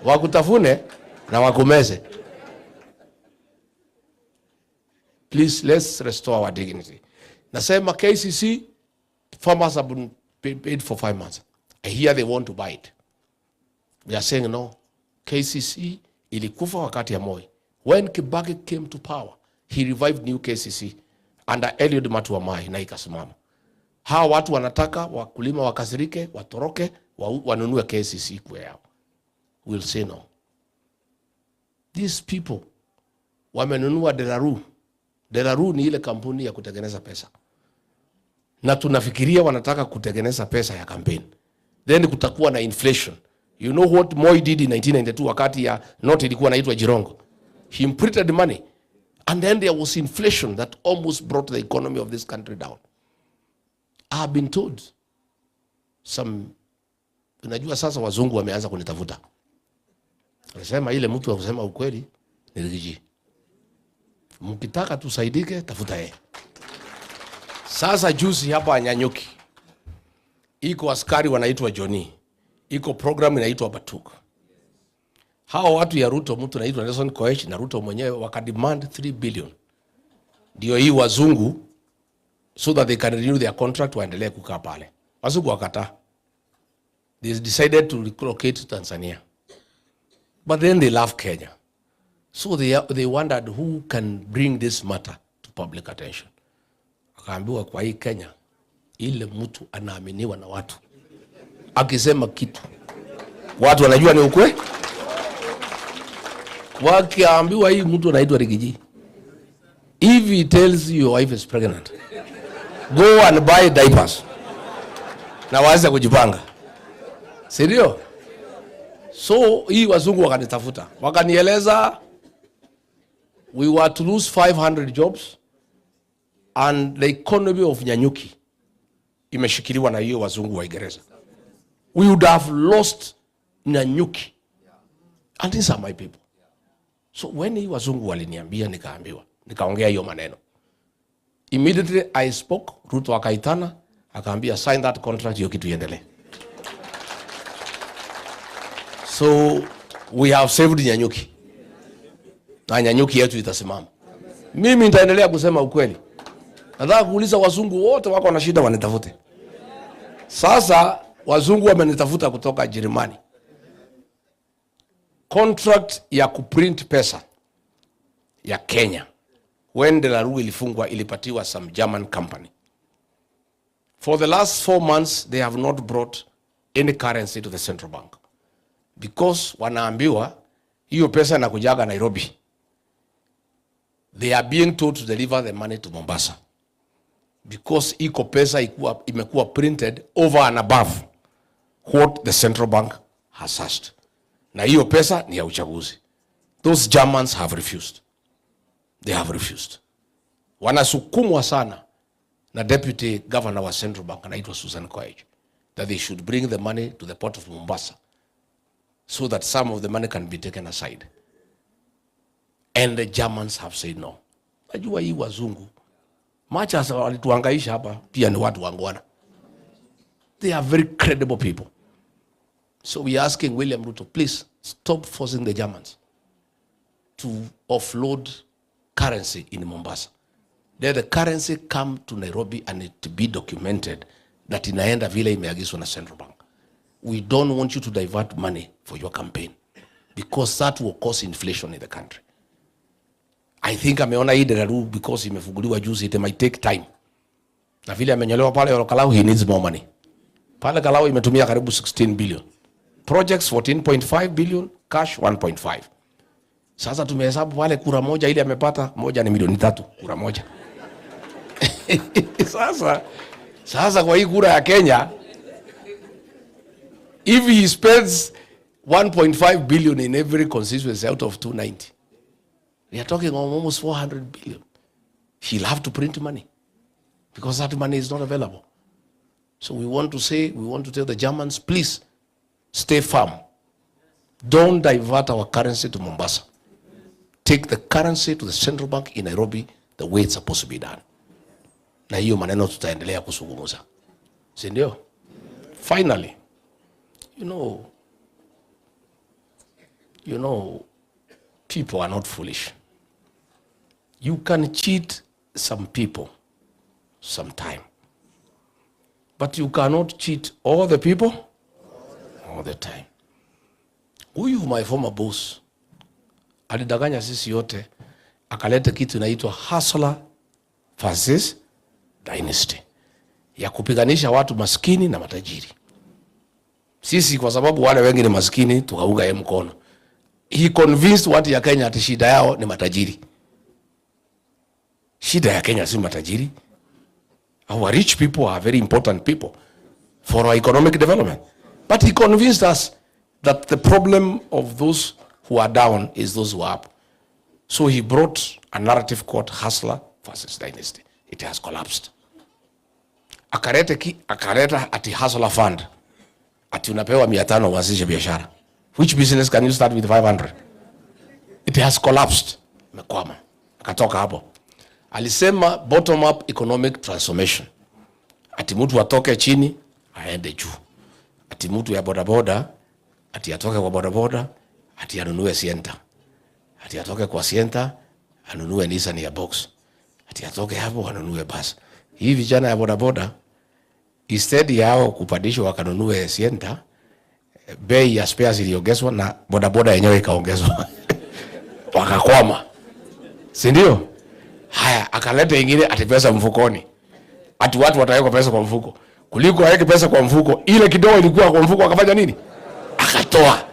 wakutafune na wakumeze. Please, let's restore our dignity. Nasema KCC, farmers have been paid for 5 months. I hear they want to buy it. We are saying no. KCC ilikufa wakati ya Moi. When Kibaki came to power, he revived new KCC under Eliud Matuamai na ikasimama. Hawa watu wanataka wakulima wakasirike, watoroke, wanunue KCC kwa yao. We'll say no. These people wamenunua Delaru. Delaru ni ile kampuni ya kutengeneza pesa. Na tunafikiria wanataka kutengeneza pesa ya campaign. Then kutakuwa na inflation. You know what Moi did in 1992 wakati ya note ilikuwa inaitwa Jirongo? He imprinted money. And then there was inflation that almost brought the economy of this country down. I have been told unajua sasa wazungu wameanza kunitafuta. Wanasema ile mtu wa kusema ukweli ni Rigiji. Mkitaka tusaidike, tafuta yeye. Sasa juzi hapa Nyanyuki, iko askari wanaitwa Johnny. Iko program inaitwa Batuk. Hao watu ya Ruto, mtu anaitwa Nelson Koech na Ruto mwenyewe wakademand 3 billion. Ndio hii wazungu so that they can renew their contract waendelee kukaa pale. Wazungu wakataa. They decided to relocate to Tanzania. But then they love Kenya. So they wondered who can bring this matter to public attention. Akaambiwa kwa hii Kenya, ile mtu anaaminiwa na watu. Akisema kitu, watu wanajua ni ukweli. Wakiambiwa hii mtu anaitwa Rigiji. If he tells you your wife is pregnant, go and buy diapers. Na waanze kujipanga. Serio? So hii wazungu wakanitafuta. Wakanieleza we were to lose 500 jobs and the economy of Nyanyuki imeshikiliwa na hiyo wazungu wa Uingereza. We would have lost Nyanyuki. And these are my people. So when hii wazungu waliniambia nikaambiwa, nikaongea hiyo maneno. Immediately I spoke, Ruto akaitana, akaambia sign that contract hiyo kitu iendelee. So we have saved Nyanyuki. Na Nyanyuki yetu itasimama. Mimi nitaendelea kusema ukweli. Nataka kuuliza wazungu wote wako na shida wanitafute. Sasa wazungu wamenitafuta kutoka Jerumani. Contract ya kuprint pesa ya Kenya. When Delaru ilifungwa ilipatiwa some German company. For the last 4 months they have not brought any currency to the central bank. Because wanaambiwa hiyo pesa inakujaga Nairobi. They are being told to deliver the money to Mombasa. Because iko pesa imekuwa printed over and above what the central bank has asked. Na hiyo pesa ni ya uchaguzi. Those Germans have refused. They have refused. Wanasukumwa sana na deputy governor wa central bank anaitwa Susan Koech that they should bring the money to the port of Mombasa so that some of the money can be taken aside. And the Germans have said no. Najua hii wazungu macha walituhangaisha hapa pia ni watu wangwana. They are very credible people. So we are asking William Ruto, please stop forcing the Germans to offload currency in Mombasa. Let the currency come to Nairobi and it to be documented that inaenda vile imeagizwa na Central Bank. We don't want you to divert money for your campaign because that will cause inflation in the country. I think ameona hii Delaru because imefunguliwa juzi, it might take time. Na vile amenyolewa pale Kalau, he needs more money. Pale Kalau imetumia karibu 16 billion. Projects 14.5 billion, cash 1.5. Sasa tumehesabu wale kura moja ile amepata, moja ni milioni 3 kura moja. Sasa kwa hii kura ya Kenya, if he spends 1.5 billion in every constituency out of 290, we are talking almost 400 billion. He'll have to print money because that money is not available. So we want to tell the Germans, please stay firm. Don't divert our currency to Mombasa. Take the currency to the central bank in Nairobi the way it's supposed to be done. Na hiyo maneno tutaendelea kuzungumza. Si ndio? Finally, You know, people are not foolish. You can cheat some people sometime, but you cannot cheat all the people all the time. Huyu my former boss alidanganya sisi yote, akaleta kitu inaitwa hustler versus dynasty, ya kupiganisha watu maskini na matajiri. Sisi kwa sababu wale wengi ni maskini tukaunga yeye mkono. He convinced watu ya Kenya ati shida yao ni matajiri. Shida ya Kenya si matajiri. Our rich people are very important people for our economic development. But he convinced us that the problem of those who are down is those who are up. So he brought a narrative called hustler versus dynasty. It has collapsed. Akareta ati hustler fund. Ati unapewa 500 uanzishe biashara. Which business can you start with 500? It has collapsed. Mekwama. Akatoka hapo. Alisema bottom up economic transformation. Ati mtu atoke chini aende juu. Ati mtu ya bodaboda ati atoke kwa bodaboda ati anunue sienta. Ati atoke kwa sienta anunue Nissan ya box. Ati atoke hapo anunue bus. Hii vijana ya bodaboda instead yao kupandishwa wakanunue sienta, bei ya spares iliongezwa na bodaboda yenyewe ikaongezwa. Wakakwama. Si ndio? Haya, akaleta ingine ati pesa mfukoni. Ati watu wataweka pesa kwa mfuko. Kuliko aweke pesa kwa mfuko, ile kidogo ilikuwa kwa mfuko akafanya nini? Akatoa.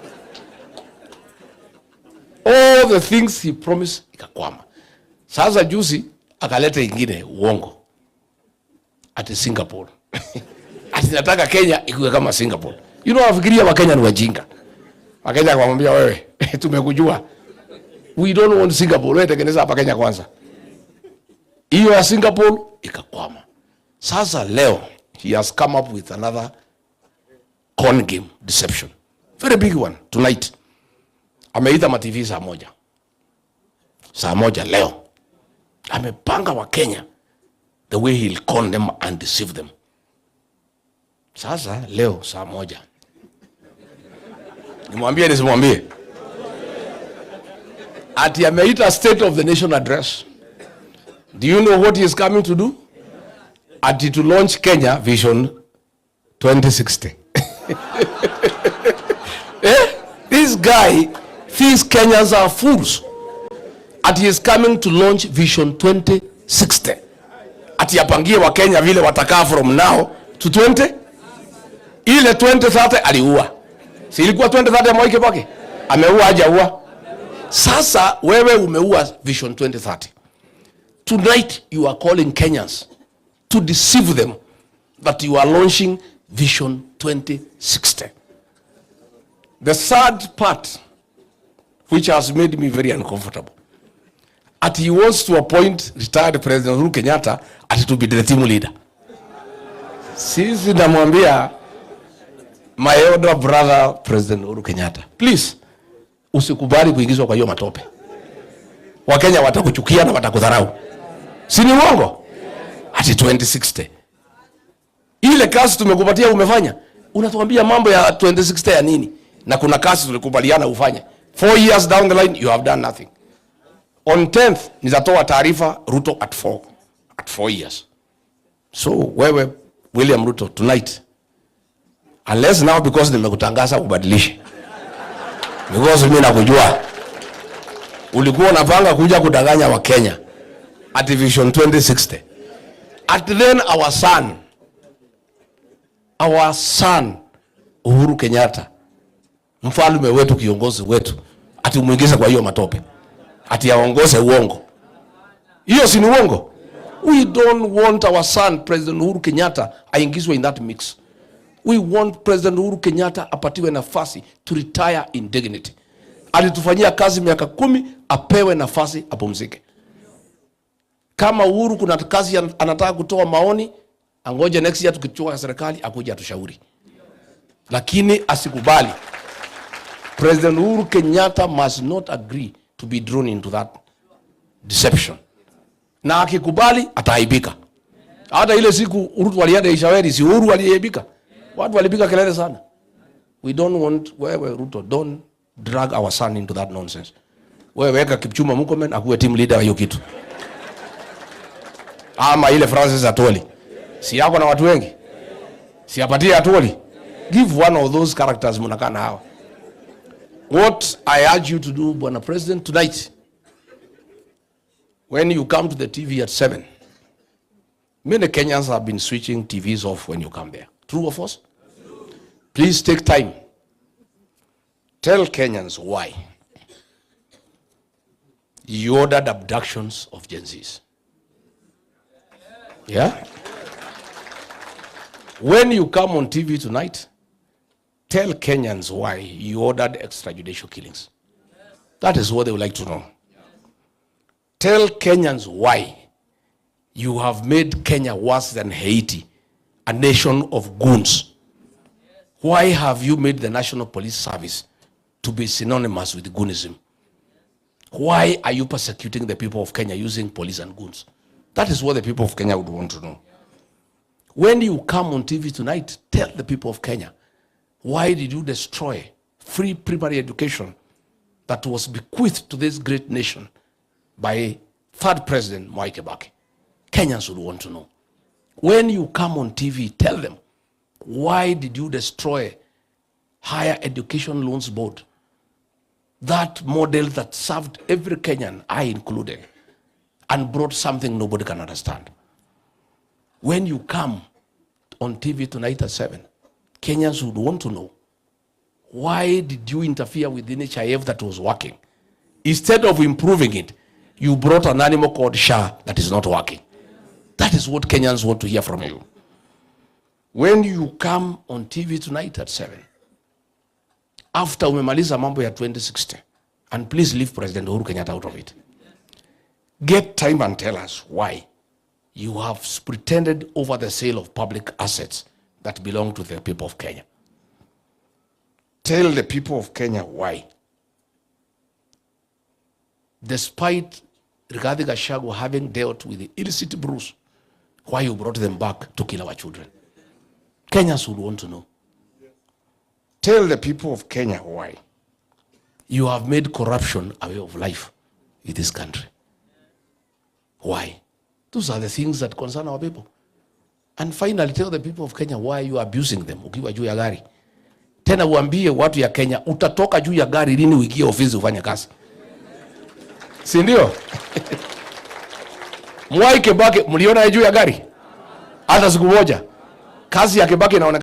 All the things he promised ikakwama. Sasa juzi akaleta ingine uongo. Ati Singapore. Ati nataka Kenya ikuwe kama Singapore. You know, afikiria Wakenya ni wajinga. Wakenya akamwambia wewe, tumekujua. We don't want Singapore. Wewe tengeneza hapa Kenya kwanza. Hiyo ya Singapore ikakwama. Sasa leo he has come up with another con game deception. Very big one tonight. Ameita MATV saa moja. Saa moja leo. Amepanga wa Kenya the way he'll con them and deceive them. Sasa leo saa moja. Nimwambie nisimwambie. Ati ameita State of the Nation address. Do you know what he is coming to do? Ati to launch Kenya Vision 2060. This guy thinks Kenyans are fools. Ati is coming to launch Vision 2060. Ati apangie wa Kenya vile watakaa from now to 20. Ile 2030 aliua. Si ilikuwa 2030 ya Moi Kibaki? Ameua hajaua. Sasa wewe umeua Vision 2030. Tonight you are calling Kenyans to deceive them that you are launching Vision 2060. The sad part, which has made me very uncomfortable, that he wants to appoint retired President Uhuru Kenyatta as to be the team leader. Sisi namwambia my elder brother President Uhuru Kenyatta, please usikubali kuingizwa kwa hiyo matope. Wakenya watakuchukia na watakudharau. Si ni uongo? Ati 2060. Ile kazi tumekupatia umefanya. Unatuambia mambo ya 2060 ya nini? Na kuna kazi tulikubaliana ufanye. 4 years down the line you have done nothing. On 10th nitatoa taarifa Ruto at 4 years. So wewe William Ruto tonight, unless now because nimekutangaza ubadilishe. Because mimi nakujua ulikuwa unapanga kuja kudanganya wa Kenya at Vision 2060. At then our son Uhuru Kenyatta, mfalme wetu, kiongozi wetu, ati umuingize kwa hiyo matope, ati aongoze uongo. Hiyo si ni uongo? We don't want our son President Uhuru Kenyatta aingizwe in that mix. We want President Uhuru Kenyatta apatiwe nafasi to retire in dignity. Alitufanyia kazi miaka 10, apewe nafasi apumzike. Kama Uhuru kuna kazi anataka kutoa maoni, angoje next year tukichukua serikali akuje atushauri. Lakini asikubali. President Uhuru Kenyatta must not agree to be drawn into that deception. Na akikubali ataaibika. Hata ile siku Ruto walienda Ishaweri, si Uhuru aliaibika. Watu walipiga kelele sana. We don't want wewe Ruto, don't drag our son into that nonsense. Wewe weka Kipchumba Murkomen akuwe team leader wa hiyo kitu. Ama ile Francis Atwoli. Si yako na watu wengi? Si apatie Atwoli? Give one of those characters mnakaa na hao. What I urge you to do, Bwana President, tonight, when you come to the TV at 7, many Kenyans have been switching TVs off when you come there. True or false? Please take time. Tell Kenyans why you ordered abductions of Gen Zs. Yeah? When you come on TV tonight, tell Kenyans why you ordered extrajudicial killings. That is what they would like to know. Tell Kenyans why you have made Kenya worse than Haiti, a nation of goons. Why have you made the National Police Service to be synonymous with goonism? Why are you persecuting the people of Kenya using police and goons? That is what the people of Kenya would want to know. When you come on TV tonight, tell the people of Kenya, why did you destroy free primary education that was bequeathed to this great nation by third president Mwai Kibaki? Kenyans would want to know. When you come on TV, tell them, why did you destroy Higher Education Loans Board? That model that served every Kenyan, I included, and brought something nobody can understand. When you come on TV tonight at 7, Kenyans would want to know, why did you interfere with the NHIF that was working? Instead of improving it, you brought an animal called SHA that is not working. That is what Kenyans want to hear from you. When you come on TV tonight at 7, after umemaliza mambo ya 2060, and please leave President Uhuru Kenyatta out of it, get time and tell us why you have pretended over the sale of public assets that belong to the people of Kenya. Tell the people of Kenya why, despite Rigathi Gachagua having dealt with the illicit brews, why you brought them back to kill our children. Kenyans would want to know. Tell the people of Kenya why you have made corruption a way of life in this country. Why? Those are the things that concern our people. And finally, tell the people of Kenya why you are abusing them. Ukiwa juu ya gari. Tena uambie watu ya Kenya, utatoka juu ya gari lini uingie ofisi ufanye kazi. Si ndio? Mwai Kibaki mliona juu ya gari? Hata siku moja. Kazi ya Kibaki inaonekana